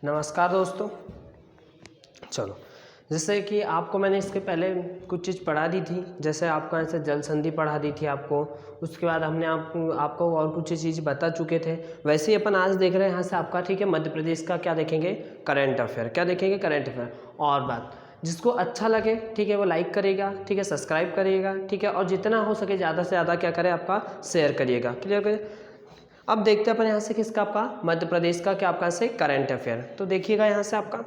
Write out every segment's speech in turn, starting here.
नमस्कार दोस्तों। चलो, जैसे कि आपको मैंने इसके पहले कुछ चीज़ पढ़ा दी थी, जैसे आपको ऐसे जल संधि पढ़ा दी थी आपको, उसके बाद हमने आपको और कुछ चीज़ बता चुके थे। वैसे ही अपन आज देख रहे हैं यहाँ से आपका, ठीक है, मध्य प्रदेश का क्या देखेंगे, करंट अफेयर। क्या देखेंगे, करंट अफेयर। और बात, जिसको अच्छा लगे, ठीक है, वो लाइक करेगा, ठीक है, सब्सक्राइब करिएगा, ठीक है, और जितना हो सके ज़्यादा से ज़्यादा क्या करें, आपका शेयर करिएगा। क्लियर करिए। अब देखते हैं अपन यहाँ से किसका, आपका मध्य प्रदेश का क्या आपका से करंट अफेयर। तो देखिएगा यहाँ से आपका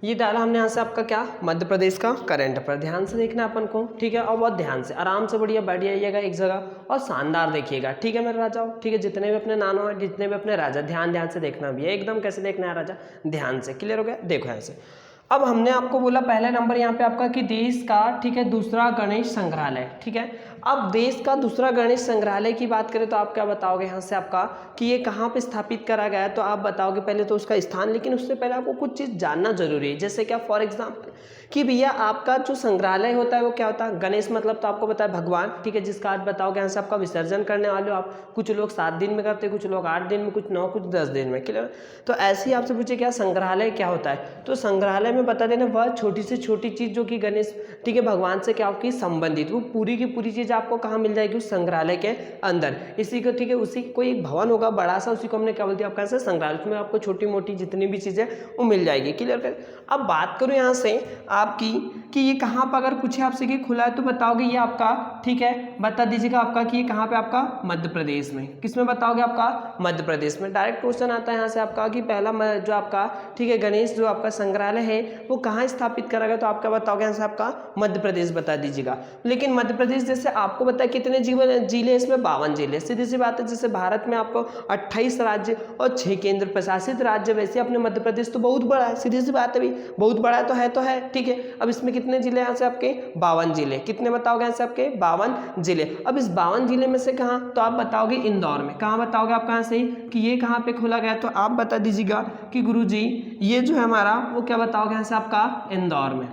ये डाला हमने यहाँ से आपका क्या, मध्य प्रदेश का करंट अफेयर। ध्यान से देखना अपन को, ठीक है, और बहुत ध्यान से आराम से बढ़िया बैठ जाइएगा एक जगह और शानदार देखिएगा, ठीक है मेरे राजाओं, ठीक है, जितने भी अपने नानों हैं, जितने भी अपने राजा, ध्यान से देखना भी है एकदम। कैसे देखना है राजा, ध्यान से। क्लियर हो गया। देखो यहाँ से अब हमने आपको बोला पहला नंबर यहाँ पे आपका कि देश का, ठीक है, दूसरा गणेश संग्रहालय, ठीक है। अब देश का दूसरा गणेश संग्रहालय की बात करें तो आप क्या बताओगे यहाँ से आपका कि ये कहाँ पे स्थापित करा गया है, तो आप बताओगे पहले तो उसका स्थान, लेकिन उससे पहले आपको कुछ चीज़ जानना जरूरी है। जैसे क्या, फॉर एग्जाम्पल कि भैया आपका जो संग्रहालय होता है वो क्या होता है, गणेश मतलब तो आपको पता है भगवान, ठीक है, जिसका आज बताओगे यहाँ से आपका विसर्जन करने वाले हो आप। कुछ लोग 7 दिन में करते हैं, कुछ लोग 8 दिन में, कुछ 9, कुछ 10 दिन में। क्लियर। तो ऐसे ही आपसे पूछे क्या संग्रहालय क्या होता है, तो संग्रहालय में बता देना वह छोटी से छोटी चीज़ जो कि गणेश, ठीक है, भगवान से क्या आपकी संबंधित, वो पूरी की पूरी चीज़ आपको कहाँ मिल जाएगी, उस संग्रहालय के अंदर। इसी को, ठीक है, उसी कोई एक भवन होगा बड़ा सा, उसी को हमने क्या बोलते हैं आपका से संग्रहालय। उसमें आपको छोटी मोटी जितनी भी चीज़ें वो मिल जाएगी। क्लियर कर। अब बात करूँ यहाँ से आपकी कि ये कहाँ पर अगर पूछे आपसे कि खुला है तो बताओगे ये आपका, ठीक है, बता दीजिएगा आपका कि ये कहाँ पे आपका मध्य प्रदेश में। किसमें बताओगे आपका, मध्य प्रदेश में। डायरेक्ट क्वेश्चन आता है यहाँ से आपका कि पहला जो आपका, ठीक है, गणेश जो आपका संग्रहालय है वो कहाँ स्थापित करा गया, तो आप क्या बताओगे यहाँ से आपका मध्य प्रदेश बता दीजिएगा। लेकिन मध्य प्रदेश जैसे आपको पता है कितने जिले इसमें, 52 जिले। सीधी सी बात है, जैसे भारत में आपको 28 राज्य और 6 केंद्र प्रशासित राज्य, वैसे अपने मध्य प्रदेश तो बहुत बड़ा है। सीधी सी बात है भी, बहुत बड़ा तो है, ठीक है। अब इसमें कितने जिले यहाँ से आपके, 52 जिले। कितने बताओगे यहाँ से आपके, 52 जिले। अब इस 52 जिले में से कहाँ, तो आप बताओगे इंदौर में। कहाँ बताओगे आप कहाँ से कि ये कहाँ पे खोला गया, तो आप बता दीजिएगा कि गुरुजी ये जो है हमारा, वो क्या बताओगे यहाँ से आपका इंदौर में।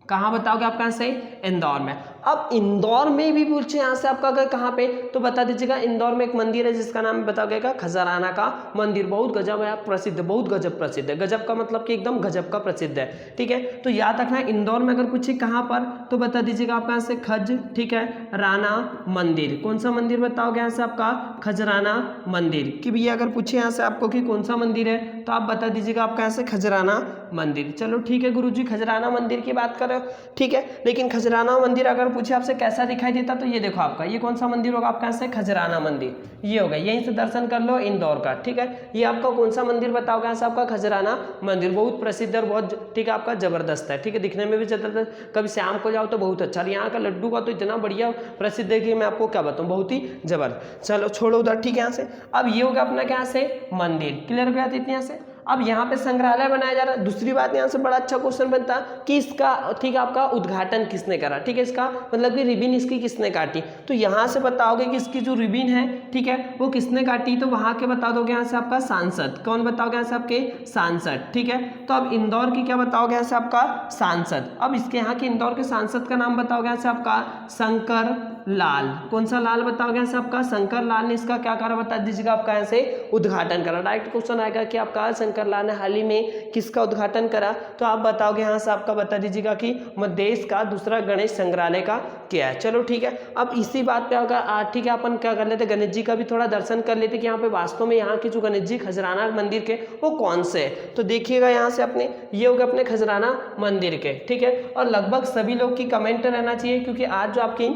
कहाँ बताओगे आप कहाँ से, इंदौर में। अब इंदौर में भी पूछे यहाँ से आपका अगर कहाँ पे, तो बता दीजिएगा इंदौर में एक मंदिर है जिसका नाम बताओगे खजराना का मंदिर। बहुत गजब है, प्रसिद्ध, बहुत गजब प्रसिद्ध है। गजब का मतलब कि एकदम गजब का प्रसिद्ध है, ठीक है। तो याद रखना है इंदौर में अगर पूछे कहाँ पर, तो बता दीजिएगा आप यहाँ से खज, ठीक है, राना मंदिर। कौन सा मंदिर बताओगे यहाँ से आपका, खजराना मंदिर। कि भैया अगर पूछे यहाँ से आपको कि कौन सा मंदिर है, तो आप बता दीजिएगा आपका यहाँ से खजराना मंदिर। चलो ठीक है गुरुजी, खजराना मंदिर की बात करें, ठीक है। लेकिन खजराना मंदिर अगर पूछे आपसे कैसा दिखाई देता, तो ये देखो आपका, ये कौन सा मंदिर होगा आपका से, खजराना मंदिर। ये होगा, यहीं से दर्शन कर लो इंदौर का, ठीक है। ये आपका कौन सा मंदिर बताओगे यहाँ से आपका, खजराना मंदिर। बहुत प्रसिद्ध और बहुत, ठीक है, आपका जबरदस्त है, ठीक है, दिखने में भी जबरदस्त। कभी शाम को जाओ तो बहुत अच्छा। यहाँ का लड्डू का तो इतना बढ़िया प्रसिद्ध है कि मैं आपको क्या बताऊँ, बहुत ही जबरदस्त। चलो छोड़ो उधर, ठीक है। यहाँ से अब ये होगा अपना क्या से मंदिर। क्लियर हो गया था यहाँ से। अब यहाँ पे संग्रहालय बनाया जा रहा है। दूसरी बात यहाँ से बड़ा अच्छा क्वेश्चन बनता है कि इसका, ठीक है, आपका उद्घाटन किसने करा, ठीक है, इसका मतलब कि रिबन इसकी किसने काटी। तो यहाँ से बताओगे कि इसकी जो रिबन है, ठीक है, वो किसने काटी, तो वहाँ के बता दोगे यहाँ से आपका सांसद। कौन बताओगे यहाँ से आपके, सांसद, ठीक है। तो अब इंदौर की क्या बताओगे यहाँ से आपका, सांसद। अब इसके यहाँ के इंदौर के सांसद का नाम बताओगे यहाँ से आपका शंकर लाल। कौन सा लाल बताओगे यहाँ से आपका, शंकर लाल ने इसका क्या करा बता दीजिएगा आपका यहाँ से, उद्घाटन करा। डायरेक्ट क्वेश्चन आएगा कि आपका शंकर लाल ने हाल ही में किसका उद्घाटन करा, तो आप बताओगे यहाँ से आपका बता दीजिएगा कि देश का दूसरा गणेश संग्रहालय का क्या है। चलो ठीक है। अब इसी बात पे अगर ठीक है, अपन क्या कर लेते, गणेश जी का भी थोड़ा दर्शन कर लेते कि यहाँ पे वास्तव में यहाँ के जो गणेश जी खजराना मंदिर के वो कौन से है। तो देखिएगा यहाँ से अपने, ये होगा अपने खजराना मंदिर के, ठीक है। और लगभग सभी लोग की कमेंट रहना चाहिए, क्योंकि आज जो आपकी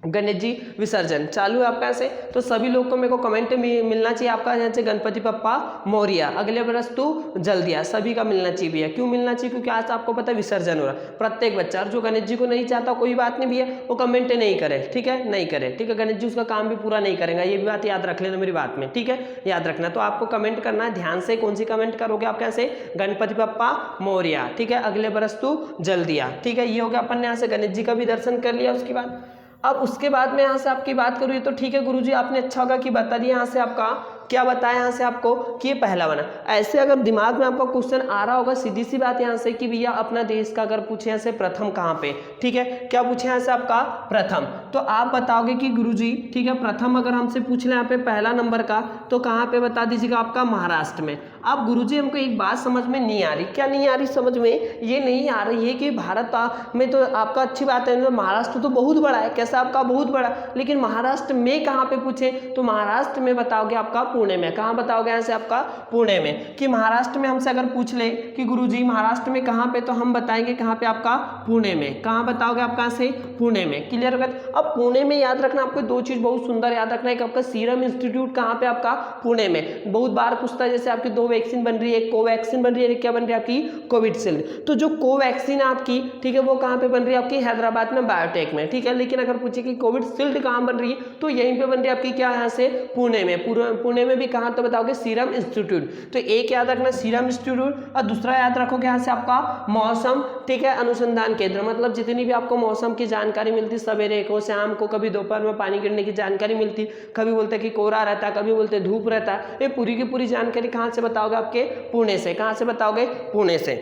गणेश जी विसर्जन चालू है आपका से, तो सभी लोग को मेरे को कमेंट में मिलना चाहिए आपका यहाँ से गणपति बप्पा मोरिया, अगले बरस तू जल्दी आ, सभी का मिलना चाहिए भैया। क्यों मिलना चाहिए, क्योंकि आज आपको पता है विसर्जन हो रहा है। प्रत्येक बच्चा, और जो गणेश जी को नहीं चाहता कोई बात नहीं भैया, वो कमेंट नहीं करे, ठीक है, नहीं करे, ठीक है। गणेश जी उसका काम भी पूरा नहीं करेंगे, ये भी बात याद रख लेना मेरी बात में, ठीक है, याद रखना। तो आपको कमेंट करना है ध्यान से, कौन सी कमेंट करोगे आप, कैसे, गणपति बप्पा मोरिया, ठीक है, अगले बरस तू जल्दी आ, ठीक है। ये हो गया अपन ने यहाँ से गणेश जी का भी दर्शन कर लिया। उसके बाद अब उसके बाद में यहाँ से आपकी बात करूँ तो ठीक है गुरुजी, आपने अच्छा होगा कि बता दिया यहाँ से आपका क्या बताया यहाँ से आपको कि ये पहला बना। ऐसे अगर दिमाग में आपका क्वेश्चन आ रहा होगा, सीधी सी बात यहाँ से कि भैया अपना देश का अगर पूछे यहाँ से प्रथम कहाँ पे, ठीक है, क्या पूछे यहाँ से आपका प्रथम, तो आप बताओगे कि गुरुजी ठीक है प्रथम अगर हमसे पूछ ले यहाँ पे पहला नंबर का, तो कहाँ पे बता दीजिएगा आपका महाराष्ट्र में। अब गुरुजी हमको एक बात समझ में नहीं आ रही, क्या नहीं आ रही समझ में, ये नहीं आ रही है कि भारत में तो आपका अच्छी बात है, महाराष्ट्र तो बहुत बड़ा है, कैसा आपका बहुत बड़ा, लेकिन महाराष्ट्र में कहाँ पे पूछे, तो महाराष्ट्र में बताओगे आपका पुणे में। कहाँ बताओगे यहाँ से आपका पुणे में, कि महाराष्ट्र में हमसे अगर पूछ ले कि गुरुजी महाराष्ट्र में कहाँ पे, तो हम बताएंगे कहाँ पे आपका पुणे में। कहाँ बताओगे आप कहाँ से, पुणे में। क्लियर होगा। अब पुणे में याद रखना आपको दो चीज बहुत सुंदर याद रखना है, एक आपका सीरम इंस्टीट्यूट कहाँ पे आपका पुणे में, बहुत बार पूछता है, जैसे आपकी दो वैक्सीन बन रही है, एक कोवैक्सीन बन रही है, क्या बन रही है आपकी कोविडशील्ड, तो जो कोवैक्सीन है आपकी ठीक है वो कहाँ पे बन रही है आपकी हैदराबाद में बायोटेक में, ठीक है, लेकिन अगर पूछे कि कोविडशील्ड कहाँ बन रही है तो यहीं पे बन रही है आपकी क्या यहाँ से पुणे में। पुणे में भी कहाँ तो बताओगे सीरम इंस्टीट्यूट, तो एक याद रखना सीरम इंस्टीट्यूट और दूसरा याद रखोगे यहाँ से आपका मौसम ठीक है अनुसंधान केंद्र, मतलब जितनी भी आपको मौसम की जानकारी मिलती सवेरे को शाम को, कभी दोपहर में पानी गिरने की जानकारी मिलती, कभी बोलते कि कोहरा रहता है, कभी बोलते धूप रहता है, ये पूरी की पूरी जानकारी कहाँ से बताओगे आपके पुणे से। कहाँ से बताओगे, पुणे से।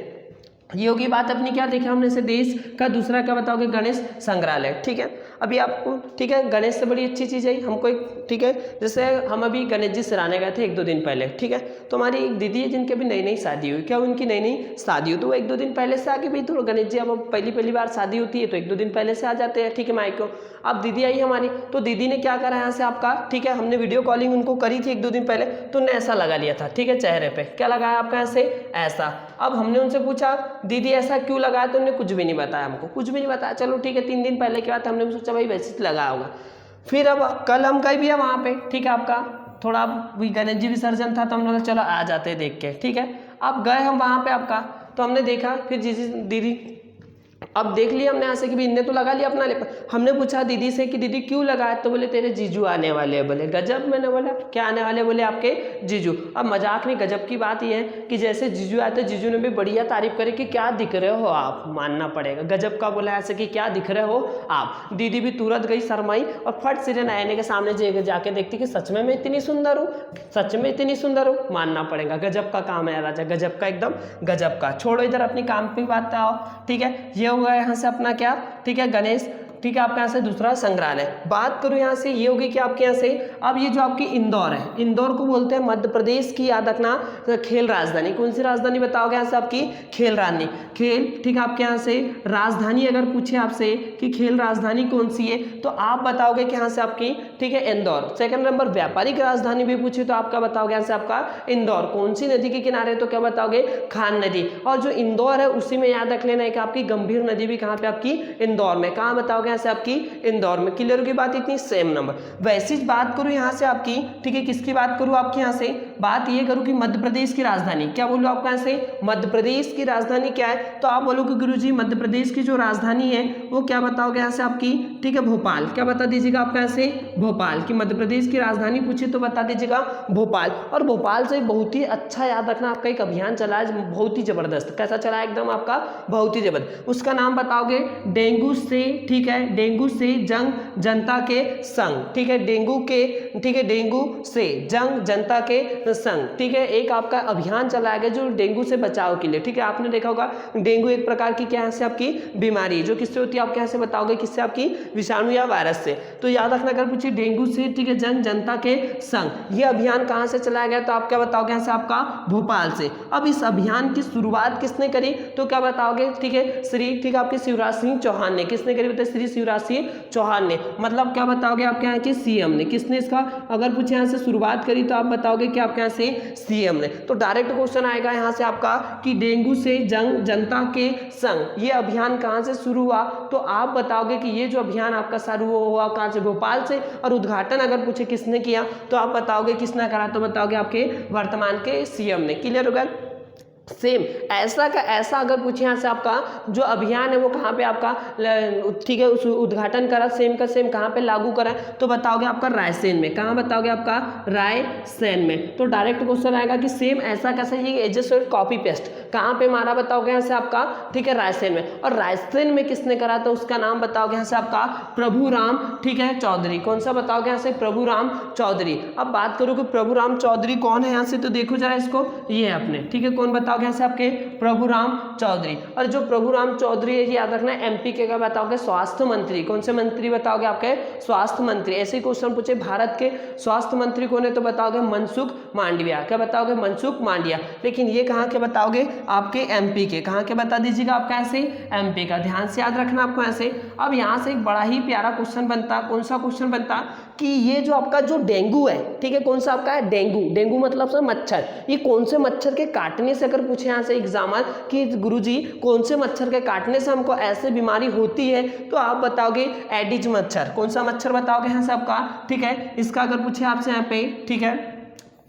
ये होगी बात अपनी, क्या देखा हमने से देश का। दूसरा क्या बताओगे, गणेश संग्रहालय, ठीक है। अभी आपको ठीक है गणेश से बड़ी अच्छी चीज़ है हमको एक, ठीक है, जैसे हम अभी गणेश जी सराहने गए थे 1-2 दिन पहले, ठीक है, तो हमारी एक दीदी है जिनकी अभी नई नई शादी हुई, क्या उनकी नई नई शादी हुई, तो वो 1-2 दिन पहले से आके भाई तो गणेश जी अब पहली बार शादी होती है तो 1-2 दिन पहले से आ जाते हैं, ठीक है माइक को। अब दीदी आई हमारी, तो दीदी ने क्या करा यहाँ से आपका, ठीक है, हमने वीडियो कॉलिंग उनको करी थी 1-2 दिन पहले, तो उन्हें ऐसा लगा लिया था, ठीक है, चेहरे पे क्या लगाया आपका यहाँ से ऐसा। अब हमने उनसे पूछा दीदी ऐसा क्यों लगाया, तो उन्होंने कुछ भी नहीं बताया, हमको कुछ भी नहीं बताया। चलो ठीक है, 3 दिन पहले की बात, हमने सोचा भाई वैसे लगाया होगा। फिर अब कल हम गए भी है वहाँ पे, ठीक है, आपका थोड़ा गणेश जी विसर्जन था तो हमने कहा चलो आ जाते हैं देख के, ठीक है। अब गए हम वहाँ पे आपका, तो हमने देखा, फिर दीदी अब देख लिया हमने यहाँ से कि भी इनने तो लगा लिया अपना लेपर। हमने पूछा दीदी से कि दीदी क्यों लगाया, तो बोले तेरे जीजू आने वाले हैं। बोले गजब, मैंने बोला क्या आने वाले, बोले आपके जीजू। अब मजाक नहीं, गजब की बात यह है कि जैसे जीजू आए तो जीजू ने भी बढ़िया तारीफ करे कि क्या दिख रहे हो आप, मानना पड़ेगा गजब का बोला ऐसे कि क्या दिख रहे हो आप। दीदी भी तुरंत गई शर्माई और फट से आईने के सामने जाके देखती कि सच में मैं इतनी सुंदर हूँ, सच में इतनी सुंदर हूँ, मानना पड़ेगा गजब का काम है राजा, गजब का, एकदम गजब का। छोड़ो इधर अपनी काम की बात आओ, ठीक है। ये होगा यहाँ से अपना क्या, ठीक है, गणेश, ठीक है, आपके यहाँ से दूसरा संग्रहालय। बात करूँ यहाँ से, ये होगी कि आपके यहाँ से अब ये जो आपकी इंदौर है, इंदौर को बोलते हैं मध्य प्रदेश की, याद रखना, खेल राजधानी। कौन सी राजधानी बताओगे यहाँ से आपकी, खेल राजधानी, खेल, ठीक है, आपके यहाँ से राजधानी अगर पूछे आपसे कि खेल राजधानी कौन सी है, तो आप बताओगे कि यहाँ से आपकी, ठीक है, इंदौर। सेकंड नंबर व्यापारिक राजधानी भी पूछे तो आपका बताओगे यहाँ से आपका इंदौर। कौन सी नदी के किनारे, तो क्या बताओगे, खान नदी। और जो इंदौर है उसी में याद रख लेना है कि आपकी गंभीर नदी भी कहाँ पे आपकी इंदौर में। कहाँ बताओगे यहाँ से आपकी इंदौर में। क्लियर की बात इतनी, सेम नंबर। वैसी बात करूं यहाँ से आपकी, ठीक है, किसकी बात करूं आपके यहाँ से, बात ये करूं कि मध्य प्रदेश की राजधानी, क्या बोलो आपका यहाँ से मध्य प्रदेश की राजधानी क्या है, तो आप बोलोगे गुरुजी मध्य प्रदेश की जो राजधानी है वो क्या बताओगे यहाँ से आपकी, ठीक है, भोपाल। क्या बता दीजिएगा आपका यहाँ से भोपाल, की मध्य प्रदेश की राजधानी पूछे तो बता दीजिएगा भोपाल। और भोपाल से बहुत ही अच्छा याद रखना, आपका एक अभियान चला है बहुत ही जबरदस्त। कैसा चला है, एकदम आपका बहुत ही जबरदस्त। उसका नाम बताओगे डेंगू से, ठीक है, डेंगू से जंग जनता के संग, ठीक है, डेंगू के, ठीक है, डेंगू से जंग जनता के संग, ठीक है, एक आपका अभियान चलाया गया जो डेंगू से बचाव के लिए, ठीक है। आपने देखा होगा डेंगू एक प्रकार की क्या से आपकी बीमारी जो किससे होती है, आप कैसे बताओगे, किससे, आपकी विषाणु या वायरस से। तो याद रखना, अगर पूछिए डेंगू से, ठीक है, जंग जनता के संग, ये अभियान कहाँ से चलाया गया, तो आप क्या बताओगे यहाँ से आपका भोपाल से। अब इस अभियान की शुरुआत किसने करी, तो क्या बताओगे, ठीक है, ठीक है, आपके शिवराज सिंह चौहान ने। किसने करी, बताइए, श्री शिवराज सिंह चौहान ने। मतलब क्या बताओगे आपके यहाँ के सीएम ने। किसने इसका अगर पूछे यहाँ से शुरुआत करी तो आप बताओगे कि आपके यहाँ से सीएम ने। तो डायरेक्ट क्वेश्चन आएगा यहाँ से आपका कि डेंगू से जंग जनता के संग ये अभियान कहाँ से शुरू हुआ, तो आप बताओगे कि ये जो अभियान आपका शुरू हुआ कहाँ से, भोपाल से। और उद्घाटन अगर पूछे किसने किया तो आप बताओगे किसने करा, तो बताओगे आपके वर्तमान के सीएम ने। क्लियर होगा। सेम ऐसा का ऐसा अगर पूछे यहाँ से आपका जो अभियान है वो कहाँ पे आपका ठीक है उस उद्घाटन करा, सेम का सेम कहाँ पे लागू करा, तो बताओगे आपका रायसेन में। कहाँ बताओगे आपका रायसेन में। तो डायरेक्ट क्वेश्चन आएगा कि सेम ऐसा कैसा, ये जस्ट कॉपी पेस्ट कहाँ पे मारा बताओगे यहाँ से आपका, ठीक है रायसेन में। और रायसेन में किसने करा, तो उसका नाम बताओगे यहाँ से आपका प्रभुराम, ठीक है चौधरी। कौन सा बताओगे यहाँ से, प्रभुराम चौधरी। अब बात करो कि प्रभुराम चौधरी कौन है यहाँ से, तो देखो जरा इसको, ये है अपने, ठीक है कौन बताओगे यहाँ से आपके प्रभुराम चौधरी। और जो प्रभुराम चौधरी है याद रखना एमपी के क्या बताओगे, स्वास्थ्य मंत्री। कौन से मंत्री बताओगे, आपके स्वास्थ्य मंत्री। ऐसे क्वेश्चन पूछे भारत के स्वास्थ्य मंत्री कौन है, तो बताओगे मनसुख मांडविया। क्या बताओगे, मनसुख मांडविया। लेकिन ये कहाँ के बताओगे, आपके एमपी के। कहाँ के बता दीजिएगा आपका ऐसे, एमपी का। ध्यान से याद रखना आपको ऐसे। अब यहाँ से एक बड़ा ही प्यारा क्वेश्चन बनता, कौन सा क्वेश्चन बनता कि ये जो आपका जो डेंगू है, ठीक है कौन सा आपका है, डेंगू। डेंगू मतलब सर मच्छर, ये कौन से मच्छर के काटने से अगर पूछे यहाँ से एग्जामर कि गुरुजी कौन से मच्छर के काटने से हमको ऐसे बीमारी होती है, तो आप बताओगे एडिज मच्छर। कौन सा मच्छर बताओगे यहाँ से आपका, ठीक है। इसका अगर पूछे आपसे यहाँ पे, ठीक है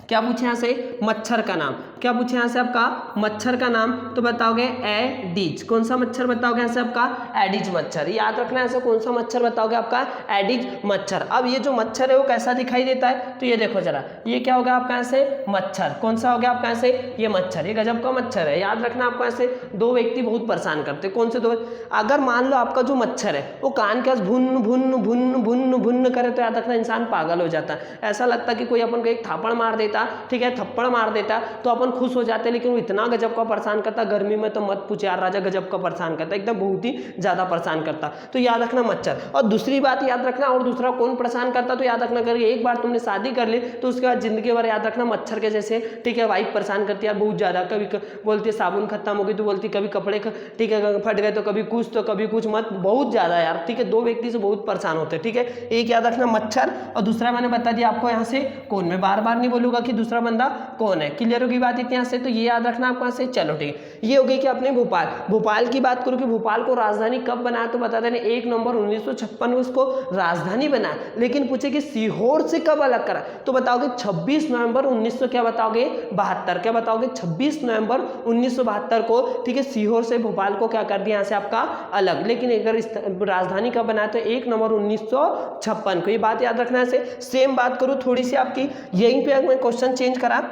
क्या पूछे यहाँ से, मच्छर का नाम। क्या पूछे यहाँ से आपका, मच्छर का नाम, तो बताओगे एडिज। कौन सा मच्छर बताओगे यहाँ से आपका, एडिज मच्छर। याद रखना है ऐसे, कौन सा मच्छर बताओगे आपका, एडिज मच्छर। अब ये जो मच्छर है वो कैसा दिखाई देता है, तो ये देखो जरा, ये क्या होगा आपका ऐसे, मच्छर। कौन सा हो गया आपका ऐसे, ये मच्छर, ये गजब का मच्छर है। याद रखना आपको ऐसे, दो व्यक्ति बहुत परेशान करते। कौन से दो, अगर मान लो आपका जो मच्छर है वो कान के पास भुन्न भुन्न भुन्न भुन्न भुन्न करे, तो याद रखना इंसान पागल हो जाता है। ऐसा लगता कि कोई अपन को एक थापड़ मार देता, ठीक है थप्पड़ मार देता तो अपन खुश हो जाते, लेकिन वो इतना गजब का परेशान करता, गर्मी में तो मत पूछ यार राजा, गजब का परेशान करता, एकदम बहुत ही ज्यादा परेशान करता। तो याद रखना मच्छर। और दूसरी बात याद रखना, और दूसरा कौन परेशान करता, तो याद रखना करके एक बार तुमने शादी कर ली तो उसके बाद जिंदगी भर याद रखना मच्छर के जैसे, ठीक है वाइफ परेशान करती है बहुत ज्यादा। कभी बोलती है साबुन खत्म हो गई, तो बोलती कभी कपड़े ठीक है फट गए, तो कभी कुछ तो कभी कुछ, मत बहुत ज्यादा यार, ठीक है दो व्यक्ति से बहुत परेशान होते हैं, ठीक है। एक याद रखना मच्छर, और दूसरा मैंने बता दिया आपको यहाँ से कौन। मैं बार बार नहीं बोलूंगा कि दूसरा बंदा कौन है, क्लियर होगी बात इतने से। तो ये याद रखना आपको यहाँ से। चलो ठीक है, ये हो गई कि अपने भोपाल। भोपाल की बात करूँ कि भोपाल को राजधानी कब बनाया, तो बता देना 1 नवंबर 1956 में उसको राजधानी बनाया। लेकिन पूछे कि सीहोर से कब अलग करा, तो बताओगे 26 नवंबर 1900 क्या बताओगे 72। क्या बताओगे 26 नवंबर 1972 को, ठीक है सीहोर से भोपाल को क्या कर दिया यहाँ से आपका अलग। लेकिन अगर राजधानी कब बनाया, तो 1 नवंबर 1956 को। ये बात याद रखना है। सेम बात करूँ थोड़ी सी आपकी, यहीं पे मैं क्वेश्चन चेंज करा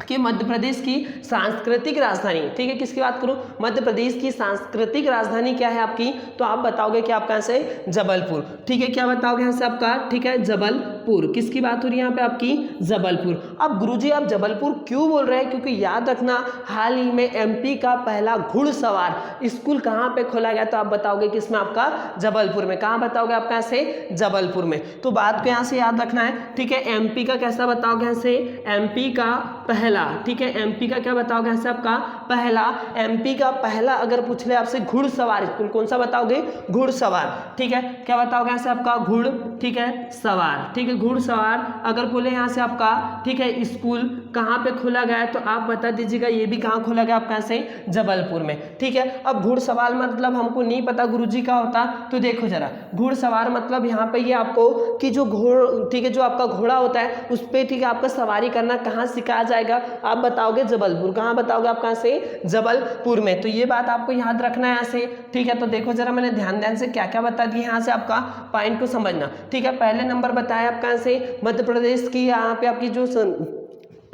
कि मध्य प्रदेश की सांस्कृतिक राजधानी, ठीक है किसकी बात करूं, मध्य प्रदेश की सांस्कृतिक राजधानी क्या है आपकी, तो आप बताओगे कि आपका यहाँ से जबलपुर, ठीक है। क्या बताओगे यहाँ से आपका, ठीक है जबलपुर। किसकी बात हो रही है यहाँ पे आपकी, जबलपुर। अब गुरुजी आप जबलपुर क्यों बोल रहे हैं, क्योंकि याद रखना हाल ही में एमपी का पहला घुड़सवार स्कूल कहाँ पे खोला गया, तो आप बताओगे किसमें, आपका जबलपुर में। कहाँ बताओगे आपका यहाँ से, जबलपुर में। तो बात को यहाँ से याद रखना है, ठीक है। एमपी का कैसा बताओगे यहाँ से, एमपी का पहला, ठीक है एमपी का क्या बताओगे यहाँ से आपका पहला, एमपी का पहला अगर पूछ ले आपसे घुड़सवार स्कूल, कौन सा बताओगे, घुड़सवार, ठीक है। क्या बताओगे यहाँ से आपका घुड़, ठीक है सवार, ठीक है घुड़सवार अगर बोले यहाँ से आपका, ठीक है स्कूल कहाँ पे खोला गया है, तो आप बता दीजिएगा ये भी कहाँ खोला गया आपका से, जबलपुर में, ठीक है। अब घुड़सवार मतलब हमको नहीं पता गुरुजी का होता, तो देखो जरा घुड़सवार मतलब यहाँ पे ये आपको कि जो घोड़, ठीक है जो आपका घोड़ा होता है उस पर, ठीक है आपका सवारी करना कहाँ सिखाया जाएगा, आप बताओगे जबलपुर। कहाँ बताओगे आप कहाँ से, जबलपुर में। तो ये बात आपको याद रखना है यहाँ से, ठीक है। तो देखो जरा मैंने ध्यान से क्या क्या बता दिया यहाँ से, आपका पॉइंट को समझना, ठीक है। पहले नंबर बताया आपका यहाँ से मध्य प्रदेश की, यहाँ पे आपकी जो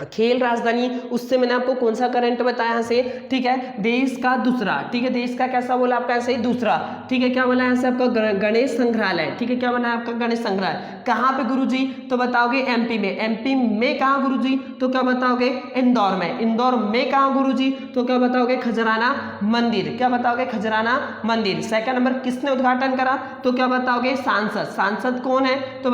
खेल राजधानी, उससे मैंने आपको कौन सा करंट बताया यहाँ से, ठीक है देश का दूसरा, ठीक है देश का कैसा बोला आपका ऐसे ही दूसरा, ठीक है। क्या बोला यहाँ से आपका गणेश संग्रहालय, ठीक है क्या बना आपका गणेश संग्रहालय कहाँ पे गुरुजी, तो बताओगे एमपी में। एमपी में कहाँ गुरुजी, तो क्या बताओगे इंदौर में। इंदौर में कहाँ गुरुजी, तो क्या बताओगे खजराना मंदिर। क्या बताओगे खजराना मंदिर। सेकंड नंबर किसने उद्घाटन करा, तो क्या बताओगे सांसद। सांसद कौन है, तो